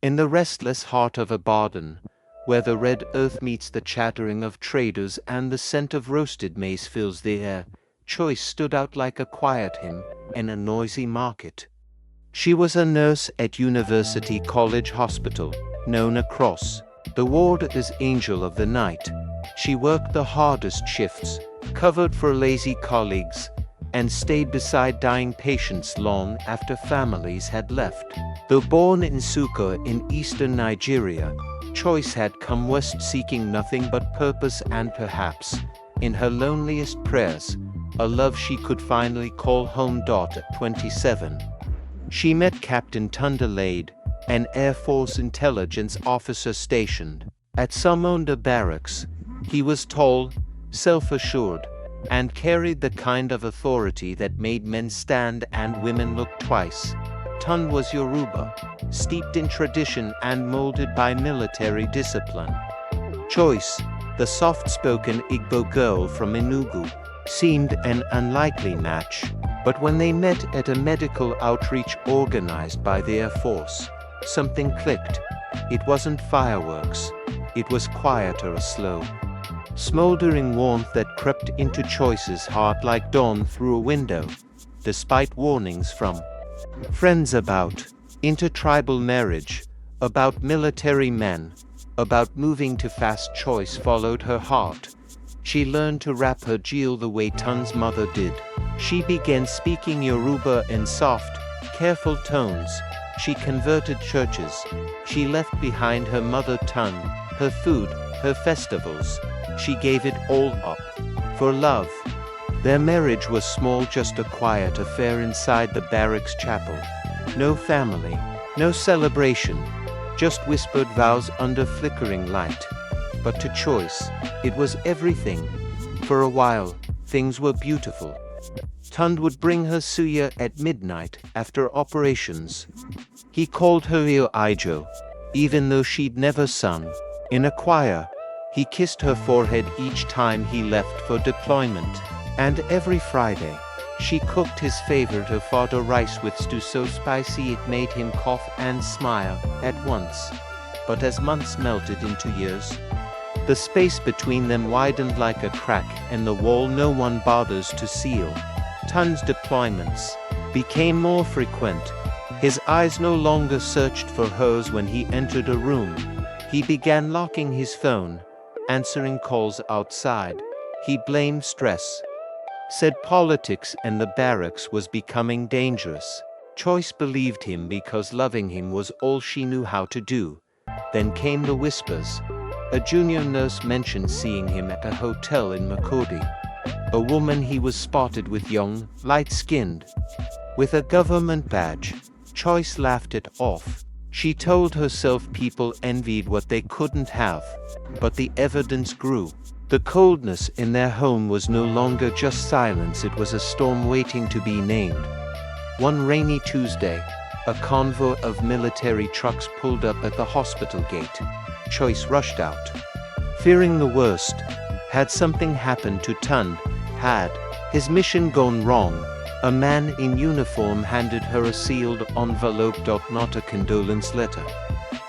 In the restless heart of Abaddon, where the red earth meets the chattering of traders and the scent of roasted maize fills the air, Choice stood out like a quiet hymn in a noisy market. She was a nurse at University College Hospital, known across the ward as Angel of the Night. She worked the hardest shifts, covered for lazy colleagues, and stayed beside dying patients long after families had left. Though born in Nsukka in eastern Nigeria, Choice had come west seeking nothing but purpose and perhaps, in her loneliest prayers, a love she could finally call home. At 27, she met Captain Tunde, an Air Force intelligence officer stationed at Samonda Barracks. He was tall, self-assured, and carried the kind of authority that made men stand and women look twice. Tunde was Yoruba, steeped in tradition and molded by military discipline. Choice, the soft-spoken Igbo girl from Enugu, seemed an unlikely match, but when they met at a medical outreach organized by the Air Force, something clicked. It wasn't fireworks, it was quieter, a slow, smoldering warmth that crept into Choice's heart like dawn through a window, despite warnings from friends about intertribal marriage, about military men, about moving too fast. Choice followed her heart. She learned to rap her Jeel the way Tunde's mother did. She began speaking Yoruba in soft, careful tones. She converted churches. She left behind her mother tongue, her food, her festivals. She gave it all up for love. Their marriage was small, just a quiet affair inside the barracks chapel. No family, no celebration, just whispered vows under flickering light. But to Choice, it was everything. For a while, things were beautiful. Tunde would bring her suya at midnight after operations. He called her Iyo Ijo, even though she'd never sung in a choir. He kissed her forehead each time he left for deployment. And every Friday, she cooked his favorite ofada rice with stew so spicy it made him cough and smile at once. But as months melted into years, the space between them widened like a crack in the wall no one bothers to seal. Tunde's deployments became more frequent. His eyes no longer searched for hers when he entered a room. He began locking his phone, answering calls outside. He blamed stress, said politics and the barracks was becoming dangerous. Choice believed him because loving him was all she knew how to do. Then came the whispers. A junior nurse mentioned seeing him at a hotel in Makurdi. A woman he was spotted with, young, light-skinned, with a government badge. Choice laughed it off. She told herself people envied what they couldn't have. But the evidence grew. The coldness in their home was no longer just silence, it was a storm waiting to be named. One rainy Tuesday, a convoy of military trucks pulled up at the hospital gate. Choice rushed out, fearing the worst. Had something happened to Tunde? Had his mission gone wrong? A man in uniform handed her a sealed envelope. Not a condolence letter,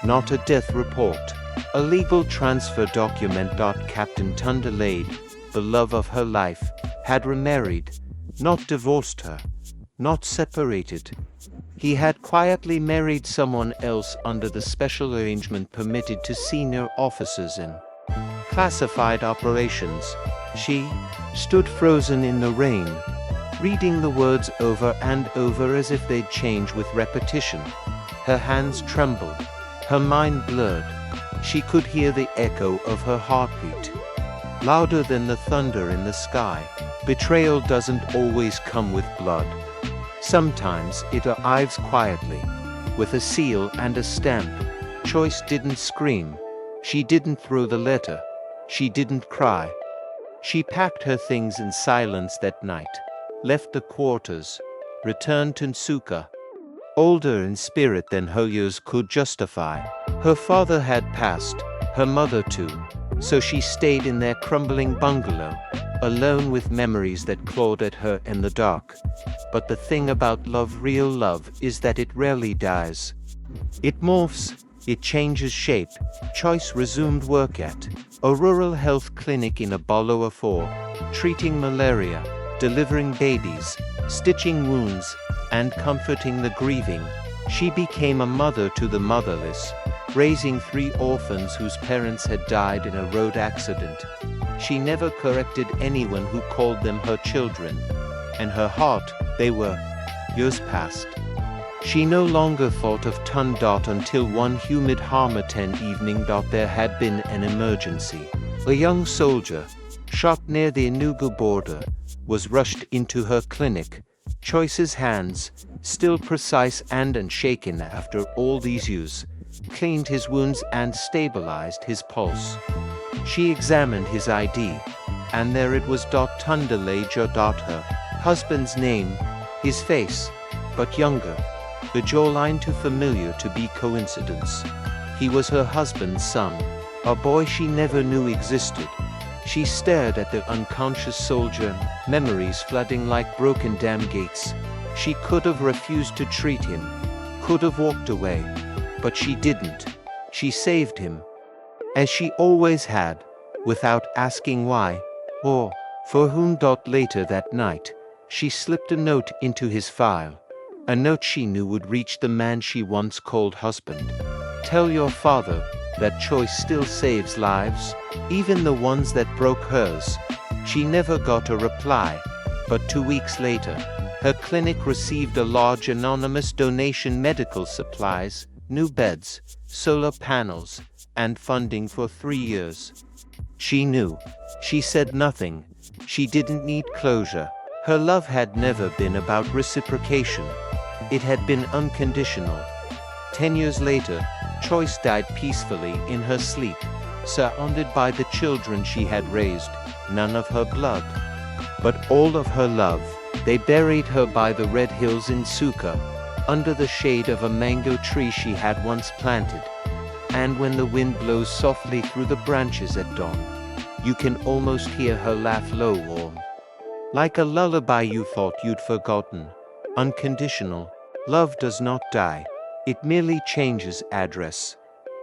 not a death report, a legal transfer document. Captain Tunde, the love of her life, had remarried, not divorced her, not separated. He had quietly married someone else under the special arrangement permitted to senior officers in classified operations. She stood frozen in the rain, reading the words over and over as if they'd change with repetition. Her hands trembled, her mind blurred. She could hear the echo of her heartbeat, louder than the thunder in the sky. Betrayal doesn't always come with blood. Sometimes it arrives quietly, with a seal and a stamp. Choice didn't scream. She didn't throw the letter. She didn't cry. She packed her things in silence that night, left the quarters, returned to Nsukka. Older in spirit than her years could justify. Her father had passed, her mother too, so she stayed in their crumbling bungalow, alone with memories that clawed at her in the dark. But the thing about love, real love, is that it rarely dies. It morphs, It changes shape. Choice resumed work at a rural health clinic in Abolo 4, treating malaria, delivering babies, stitching wounds, and comforting the grieving. She became a mother to the motherless, raising 3 orphans whose parents had died in a road accident. She never corrected anyone who called them her children, and her heart, they were. Years passed. She no longer thought of Tun. Until one humid Harmattan evening. There had been an emergency. A young soldier, shot near the Enugu border, was rushed into her clinic. Choice's hands, still precise and unshaken after all these years, cleaned his wounds and stabilized his pulse. She examined his ID, and there it was. Tundaleja. Her husband's name, his face, but younger, the jawline too familiar to be coincidence. He was her husband's son, a boy she never knew existed. She stared at the unconscious soldier, memories flooding like broken dam gates. She could have refused to treat him, could have walked away, but she didn't. She saved him, as she always had, without asking why, or for whom. Later that night, she slipped a note into his file, a note she knew would reach the man she once called husband. Tell your father that choice still saves lives, even the ones that broke hers. She never got a reply, but 2 weeks later, her clinic received a large anonymous donation: medical supplies, new beds, solar panels, and funding for 3 years. She knew. She said nothing. She didn't need closure. Her love had never been about reciprocation. It had been unconditional. 10 years later, Choice died peacefully in her sleep, surrounded by the children she had raised, none of her blood, but all of her love. They buried her by the red hills in Suka, under the shade of a mango tree she had once planted. And when the wind blows softly through the branches at dawn, you can almost hear her laugh low, warm, like a lullaby you thought you'd forgotten. Unconditional love does not die. It merely changes address.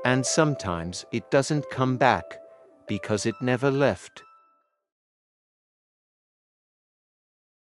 And sometimes it doesn't come back, because it never left.